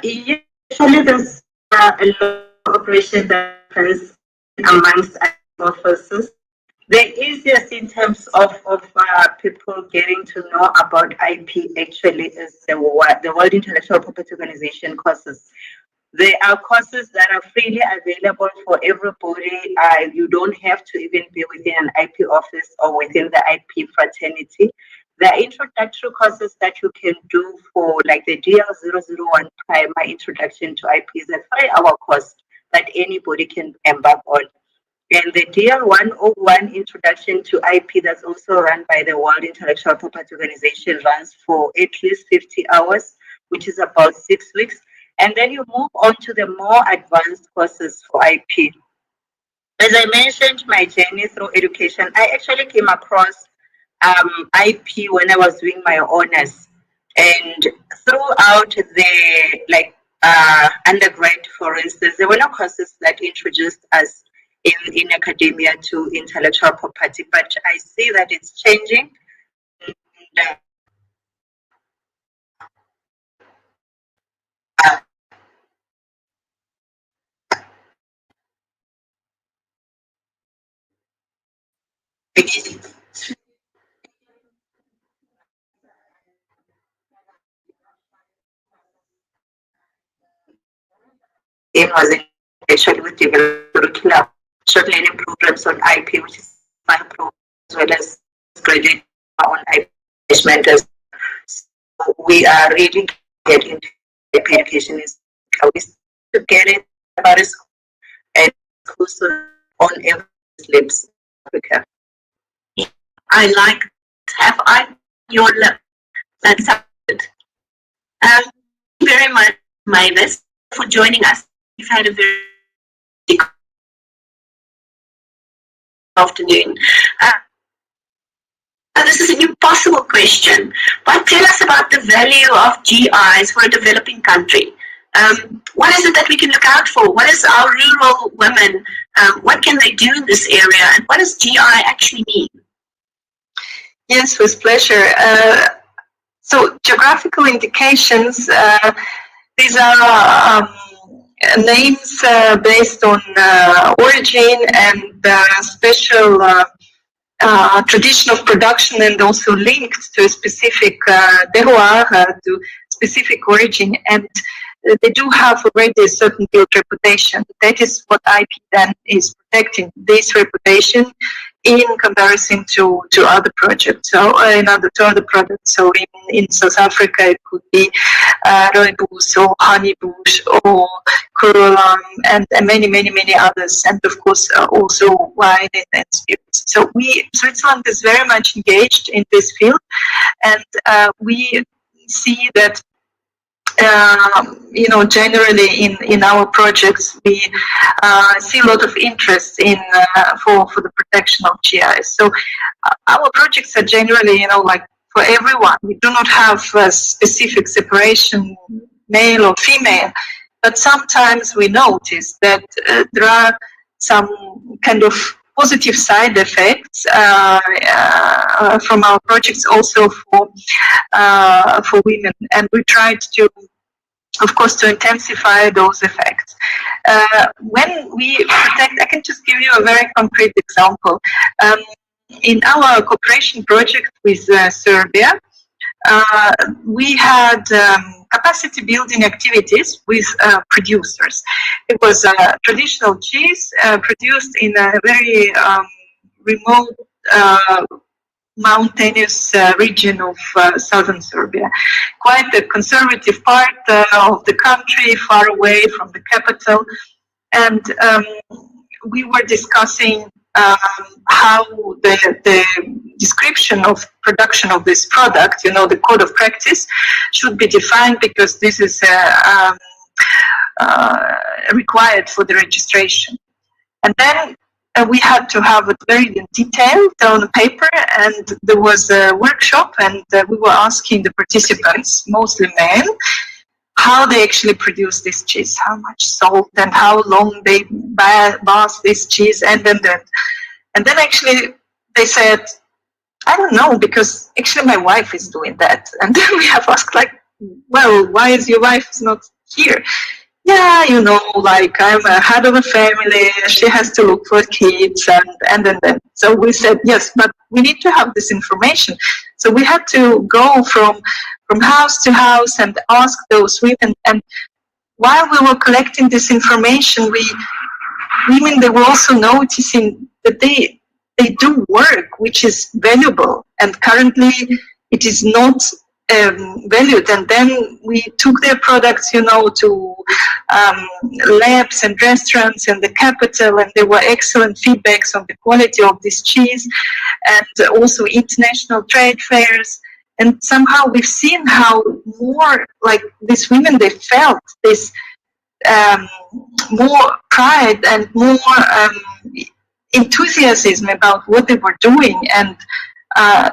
Yeah, actually, there's a lot of operation that happens amongst officers. The easiest in terms of people getting to know about IP actually is the World Intellectual Property Organization courses. There are courses that are freely available for everybody. You don't have to even be within an IP office or within the IP fraternity. There are introductory courses that you can do for like the DL001 primer introduction to IP is a 3-hour course that anybody can embark on. And the DL101 introduction to IP that's also run by the World Intellectual Property Organization runs for at least 50 hours, which is about 6 weeks. And then you move on to the more advanced courses for IP. As I mentioned, my journey through education, I actually came across IP when I was doing my honors. And throughout the undergrad, for instance, there were no courses that introduced us in academia to intellectual property, but I see that it's changing. And, it was actually with developed curriculum, short learning programs on IP, which is fine pro, as well as graduate on IP management. So we are really getting into IP education is we to get it about it and also on everyone's lips. Africa. I like to have I your lip. That's good. Thank you very much, Mavis, for joining us. We've had a very afternoon. This is an impossible question, but tell us about the value of GIs for a developing country. What is it that we can look out for? What is our rural women? What can they do in this area? And what does GI actually mean? Yes, with pleasure. So geographical indications, these are names based on origin and special tradition of production, and also linked to a specific terroir, to specific origin, and they do have already a certain field reputation. That is what IP then is protecting, this reputation in comparison to other projects, so to other products. So in South Africa, it could be rooibos or honeybush or Kurulam and many others, and of course also wine and spirits. So Switzerland is very much engaged in this field, and we see that generally in our projects, we see a lot of interest in for the protection of GIs. So our projects are generally, like for everyone. We do not have a specific separation, male or female, but sometimes we notice that there are some kind of positive side effects from our projects also for women, and we tried to, of course, to intensify those effects. When we protect, I can just give you a very concrete example. In our cooperation project with Serbia, we had capacity building activities with producers. It was a traditional cheese produced in a very remote mountainous region of southern Serbia, quite a conservative part of the country, far away from the capital, and we were discussing how the description of production of this product, the code of practice, should be defined, because this is required for the registration. And then we had to have it very detailed on paper, and there was a workshop, and we were asking the participants, mostly men, how they actually produce this cheese, how much salt, and how long they bath this cheese, and then actually they said, I don't know, because actually my wife is doing that. And then we have asked, like, well, why is your wife not here. Yeah, like I'm a head of a family, she has to look for kids, and then. So we said, yes, but we need to have this information. So we had to go from house to house and ask those women. And while we were collecting this information, women, they were also noticing that they do work which is valuable, and currently it is not valued. And then we took their products, to labs and restaurants in the capital, and there were excellent feedbacks on the quality of this cheese, and also international trade fairs. And somehow we've seen how more like these women, they felt this more pride and more enthusiasm about what they were doing. And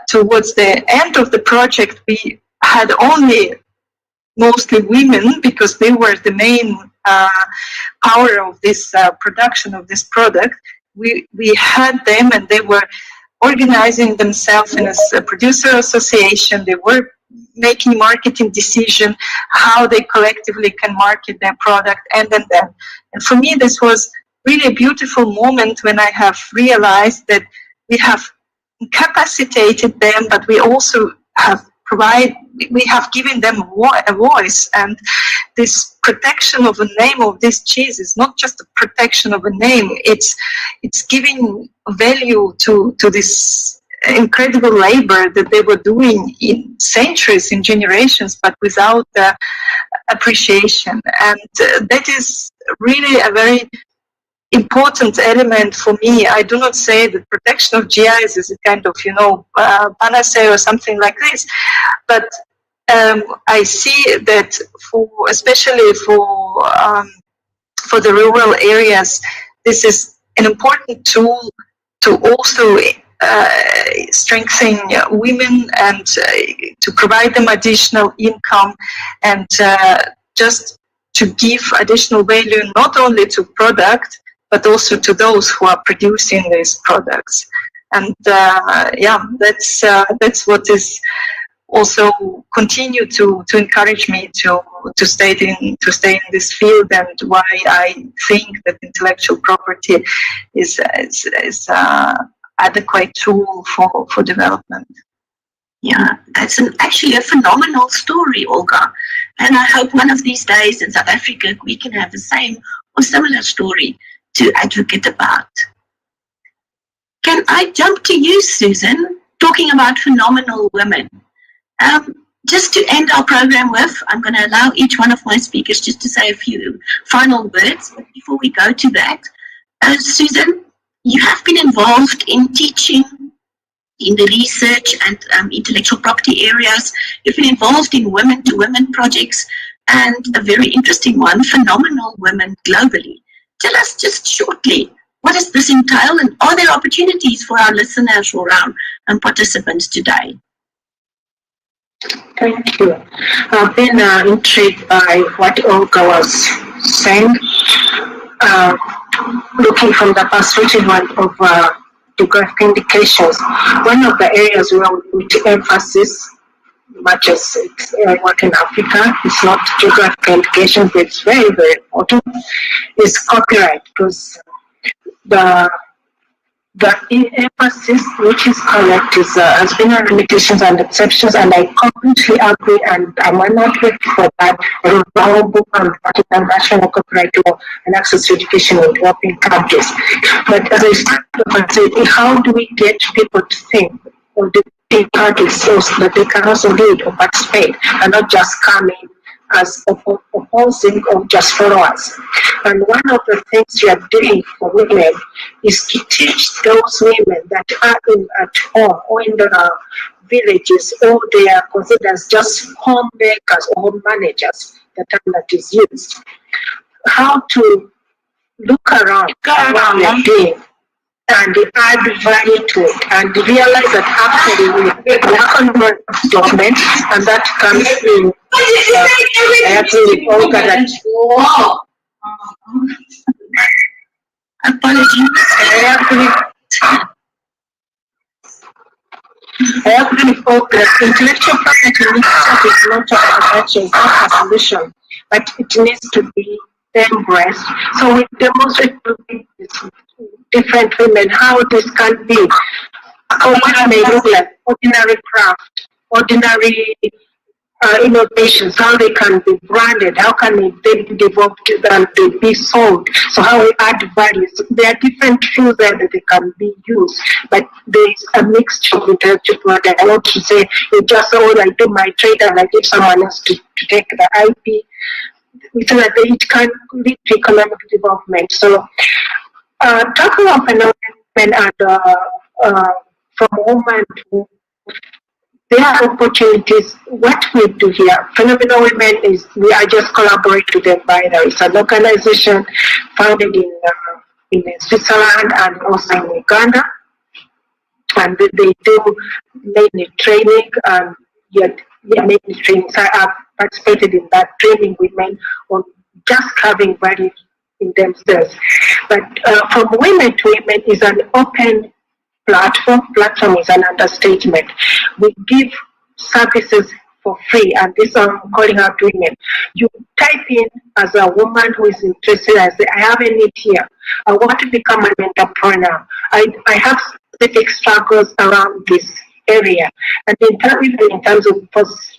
towards the end of the project, we had only mostly women, because they were the main power of this production of this product. We had them, and they were organizing themselves in a producer association. They were making marketing decision how they collectively can market their product, and then. And for me, this was really a beautiful moment when I have realized that we have capacitated them, but we also have given them a voice. And this protection of the name of this cheese is not just a protection of a name, it's giving value to this incredible labor that they were doing in centuries, in generations, but without appreciation. And that is really a very important element for me. I do not say that protection of GIs is a kind of, panacea or something like this, but I see that especially for the rural areas, this is an important tool to also strengthen women, and to provide them additional income, and just to give additional value not only to product, but also to those who are producing these products. And that's what is also continue to encourage me to stay in this field, and why I think that intellectual property is adequate tool for development. Yeah, that's actually a phenomenal story, Olga. And I hope one of these days in South Africa we can have the same or similar story to advocate about. Can I jump to you, Susan, talking about phenomenal women? Just to end our program with, I'm going to allow each one of my speakers just to say a few final words. But before we go to that, Susan, you have been involved in teaching in the research and intellectual property areas. You've been involved in women-to-women projects, and a very interesting one, phenomenal women globally. Tell us just shortly, what does this entail, and are there opportunities for our listeners or our participants today? Thank you. I've been intrigued by what Olga was saying, looking from the perspective of geographic indications. One of the areas where we put emphasis, much as it's work in Africa, it's not geographic indications, but it's very, very important, is copyright, because the emphasis, which is correct, is has been on limitations and exceptions, and I completely agree, and I'm an advocate for that. Book on national copyright law and access to education in developing countries. But as I started, how do we get people to think of the countries so that they can also lead or participate and not just come in as opposing or just followers? And one of the things we are doing for women is to teach those women that are at home or in the villages, or they are considered as just homemakers or home managers, the term that is used, how to look around what we are doing and add value to it, and realize that actually we work on development, and that comes in. I agree with Olga that. Apologies. I agree with Olga that intellectual property in itself is not a solution. but it needs to be embraced. So we demonstrate to different women how this can be. So what may look like ordinary craft, ordinary innovations, how they can be branded, how can they be developed and they be sold. So how we add values. There are different tools there that they can be used, but there is a mixture of intellectual property. I want to say it's just I do my trade and I give someone else to take the IP, so that it can lead to economic development. So talking of phenomenon and from women to there are opportunities. What we do here, Phenomenal Women, is we are just collaborate with them by it's an organization founded in Switzerland and also in Uganda, and they do mainly training and yet mainly training. So I have participated in that, training women on just having value in themselves. But from women to women is an open platform. Platform is an understatement. We give services for free, and this I'm calling out women. You type in as a woman who is interested, I say, I have a need here. I want to become an entrepreneur. I have specific struggles around this area. And even in terms of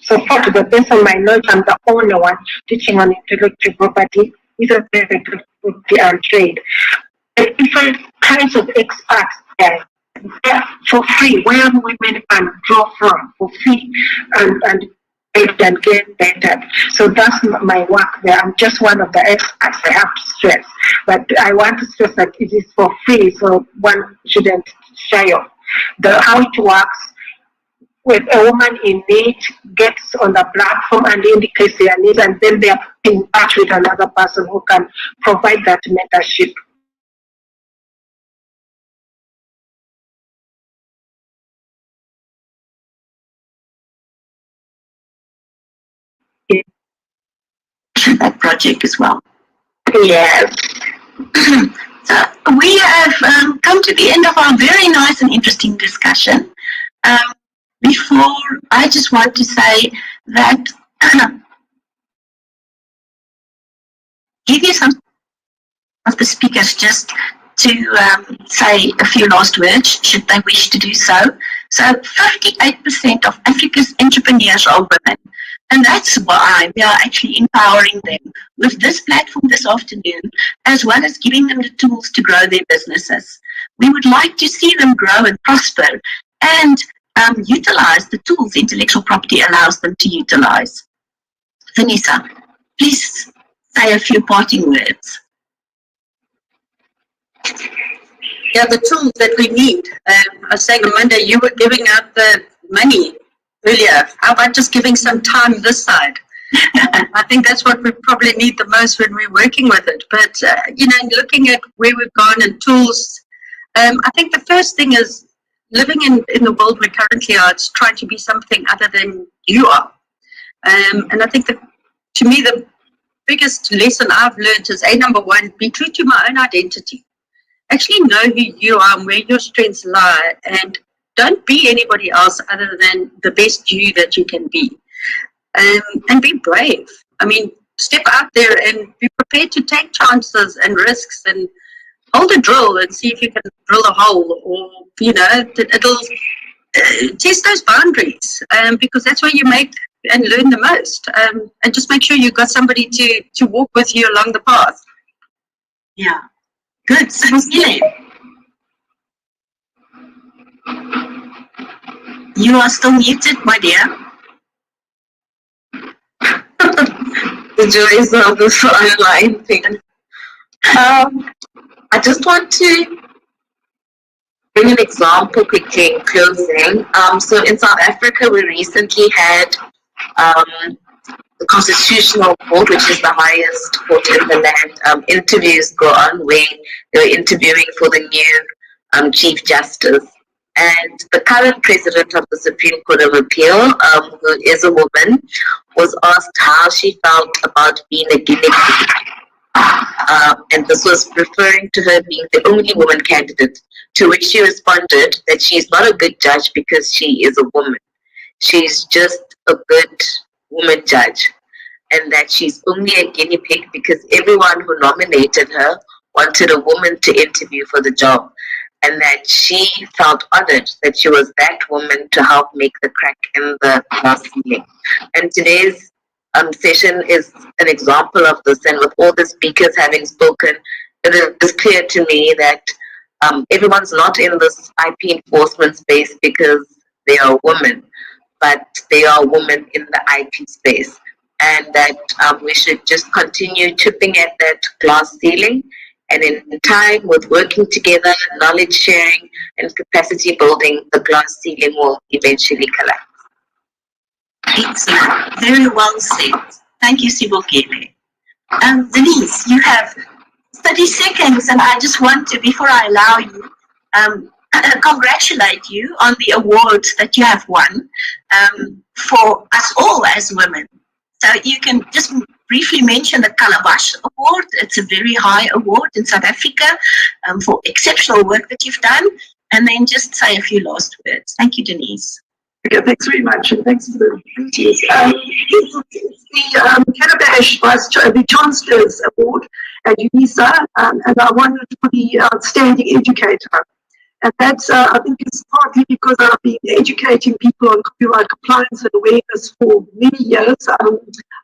support, to the best of my knowledge, I'm the only one teaching on intellectual property, intellectual property and trade. Different kinds of experts there for free, where women can draw from for free and get better. So that's my work there. I'm just one of the experts, I have to stress. But I want to stress that it is for free, so one shouldn't shy off. How it works, with a woman in need gets on the platform and indicates their needs, and then they are in touch with another person who can provide that mentorship. That project as well. Yes. So we have come to the end of our very nice and interesting discussion. Before, I just want to say that give you some of the speakers just to say a few last words, should they wish to do so. So 58% of Africa's entrepreneurs are women. And that's why we are actually empowering them with this platform this afternoon, as well as giving them the tools to grow their businesses. We would like to see them grow and prosper and utilize the tools intellectual property allows them to utilize. Vanessa, please say a few parting words. Yeah, the tools that we need. I was saying, Amanda, you were giving out the money earlier. How about just giving some time this side? I think that's what we probably need the most when we're working with it. But, looking at where we've gone and tools, I think the first thing is living in the world we currently are, it's trying to be something other than you are. And I think that, to me, the biggest lesson I've learned is, number one, be true to my own identity. Actually know who you are and where your strengths lie, and don't be anybody else other than the best you that you can be. And be brave. I mean, step out there and be prepared to take chances and risks, and hold a drill and see if you can drill a hole, or, it'll test those boundaries, because that's where you make and learn the most. And just make sure you've got somebody to walk with you along the path. Yeah. Good. So, you are still muted, my dear. The joys of this online thing. I just want to bring an example quickly in closing. So in South Africa, we recently had the Constitutional Court, which is the highest court in the land, interviews go on where they were interviewing for the new Chief Justice. And the current president of the Supreme Court of Appeal, who is a woman, was asked how she felt about being a guinea pig. And this was referring to her being the only woman candidate, to which she responded that she's not a good judge because she is a woman. She's just a good woman judge. and that she's only a guinea pig because everyone who nominated her wanted a woman to interview for the job, and that she felt honored that she was that woman to help make the crack in the glass ceiling. And today's session is an example of this, and with all the speakers having spoken, it is clear to me that everyone's not in this IP enforcement space because they are women, but they are women in the IP space, and that we should just continue chipping at that glass ceiling, and in time, with working together, knowledge sharing, and capacity building, the glass ceiling will eventually collapse. Excellent. Very well said. Thank you, Sibokele. Denise, you have 30 seconds, and I just want to, before I allow you, congratulate you on the award that you have won for us all as women. So you can just briefly mention the Calabash Award. It's a very high award in South Africa for exceptional work that you've done, and then just say a few last words. Thank you, Denise. Okay, thanks very much, and thanks for the greetings. It's the Calabash the Chancellor's Award at UNISA, and I won it for the Outstanding Educator. And that's, I think, is partly because I've been educating people on copyright compliance and awareness for many years.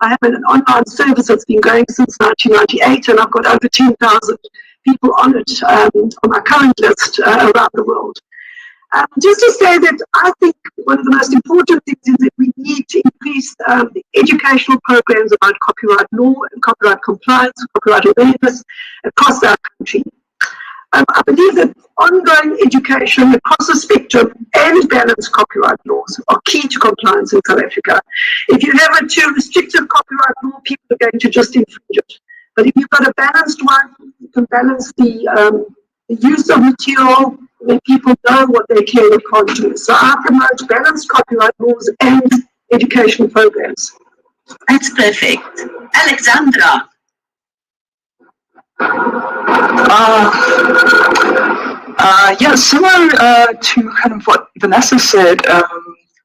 I have an online service that's been going since 1998, and I've got over 10,000 people on it, on my current list around the world. Just to say that I think one of the most important things is that we need to increase the educational programs about copyright law and copyright compliance, copyright awareness across our country. I believe that ongoing education across the spectrum and balanced copyright laws are key to compliance in South Africa. If you have a too restrictive copyright law, people are going to just infringe it. But if you've got a balanced one, you can balance the use of material when people know what they can and can't do. So I promote balanced copyright laws and educational programs. That's perfect. Alexandra. Yeah, similar to kind of what Vanessa said, kind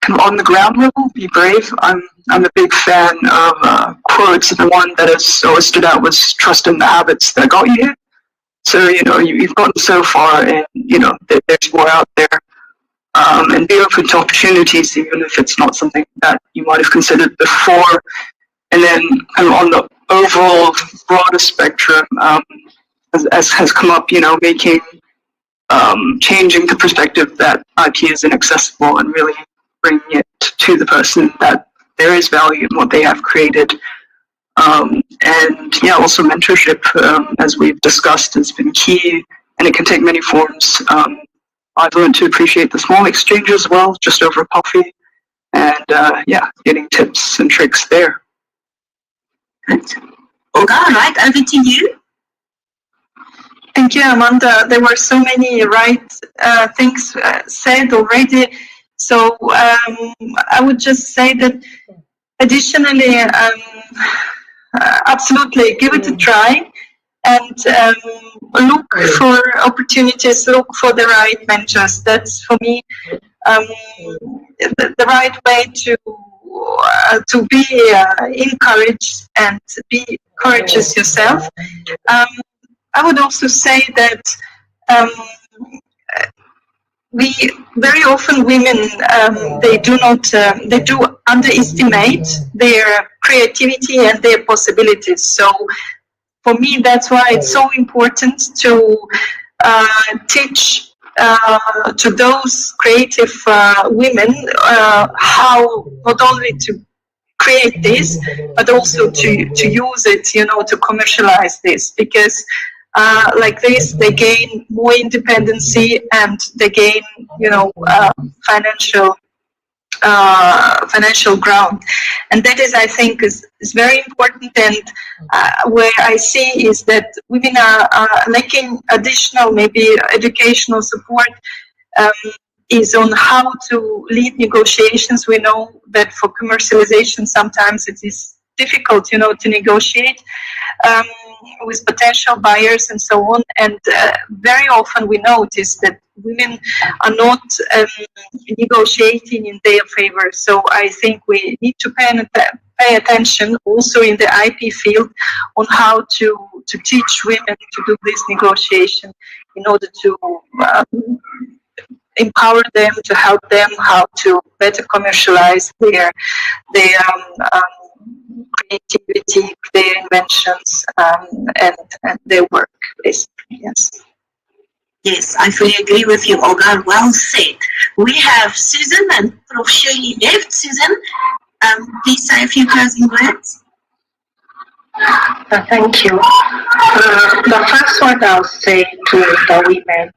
of on the ground level, be brave. I'm a big fan of quotes. The one that has always stood out was trust in the habits that got you here. So, you know, you've gotten so far, and, you know, there's more out there. And be open to opportunities, even if it's not something that you might have considered before. And then kind of on the overall broader spectrum, as has come up, you know, changing the perspective that IP is inaccessible and really bringing it to the person that there is value in what they have created. And yeah, also mentorship, as we've discussed, has been key, and it can take many forms. I've learned to appreciate the small exchange as well, just over coffee, and yeah, getting tips and tricks there. Good. Olga, right, over to you. Thank you, Amanda. There were so many right things said already. So I would just say that additionally, absolutely give it a try, and look for opportunities, look for the right mentors. That's for me the right way to be encouraged and be courageous yourself. I would also say that we very often women they do underestimate their creativity and their possibilities. So for me, that's why it's so important to teach to those creative women how not only to create this, but also to use it, you know, to commercialize this, because like this, they gain more independency and they gain, you know, financial ground, and that is, I think, is very important. And where I see is that women are lacking additional, maybe educational support. Is on how to lead negotiations. We know that for commercialization, sometimes it is difficult, you know, to negotiate with potential buyers and so on. And very often we notice that women are not pay attention also in the IP field on how to teach women to do this negotiation in order to empower them, to help them how to better commercialize their creativity, their inventions, and their work, basically. Yes. Yes, I fully agree with you, Olga. Well said. We have Susan and Prof. Shirley left. Susan, please say a few closing words. Thank you. The first one I'll say to the women,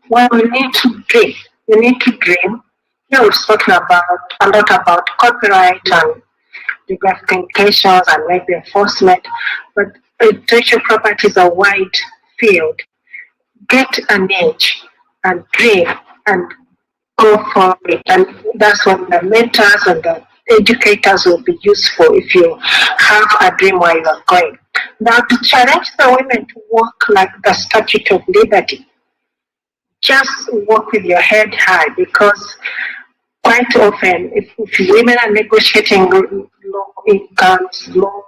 well, we need to dream. We need to dream. Here we've spoken a lot about copyright and geographic indications and maybe enforcement, but intellectual property is a wide field. Get an edge and dream and go for it. And that's when the mentors and the educators will be useful if you have a dream where you are going. Now, to challenge the women to walk like the Statue of Liberty, just walk with your head high, because quite often, if women are negotiating low incomes, low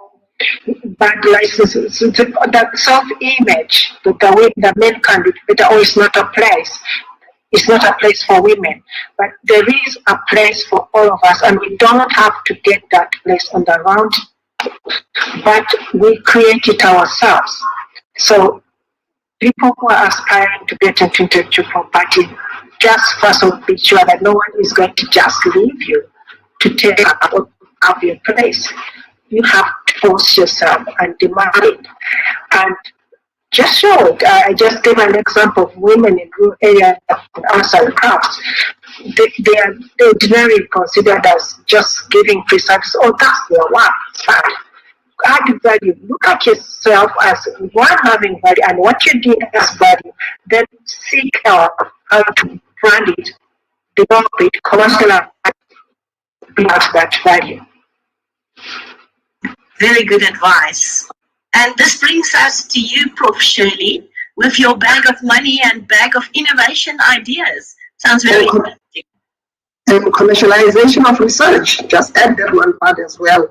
bad licenses, that self-image that the men can do better, or it's not a place. It's not a place for women, but there is a place for all of us, and we don't have to get that place on the round, but we create it ourselves. So people who are aspiring to get into intellectual property, just first of all, be sure that no one is going to just leave you to take up your place. You have to force yourself and demand it. And just show it. I just gave an example of women in rural areas outside crafts. They're ordinarily considered as just giving free service. Oh, that's their work. Fine. Add value. Look at yourself as one having value, and what you do as value. Then seek out how to brand it, develop it, commercialize, bring out that value. Very good advice. And this brings us to you, Prof. Shirley, with your bag of money and bag of innovation ideas. Sounds very interesting. And commercialization of research, just add that one part as well.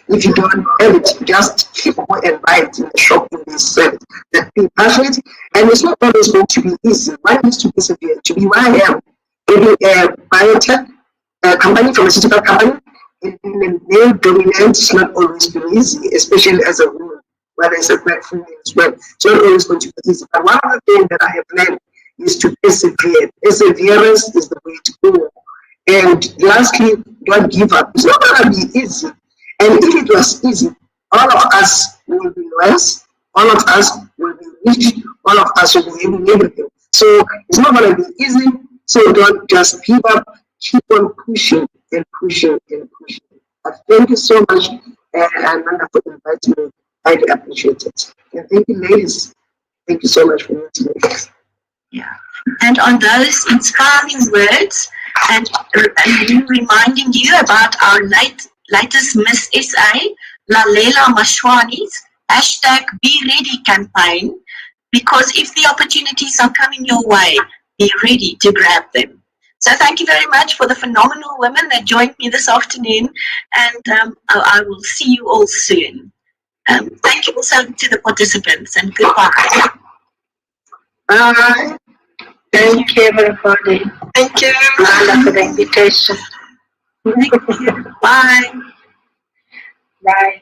If you don't have it, just go and buy it in the shop in this that be passionate. And it's not always going to be easy. One needs to persevere. To be where I am, maybe a biotech company, pharmaceutical company, in a male dominant, it's not always been easy, especially as a woman, where there's a black female as well. It's not always going to be easy. But one of the things that I have learned is to persevere. Perseverance is the way to go. And lastly, don't give up. It's not going to be easy. And if it was easy, all of us will be less, all of us will be rich, all of us will be able everything. So it's not going to be easy, so don't just give up, keep on pushing and pushing and pushing. But thank you so much, Amanda, for inviting me. I appreciate it. And thank you, ladies. Thank you so much for meeting me. Yeah. And on those inspiring words, and reminding you about our latest Miss SA, Lalela Mashwani's #BeReady campaign, because if the opportunities are coming your way, be ready to grab them. So thank you very much for the phenomenal women that joined me this afternoon, and I will see you all soon. Thank you also to the participants, and goodbye. Bye. Thank you, everybody. Thank you. Amanda, for the invitation. Thank you. Bye. Bye.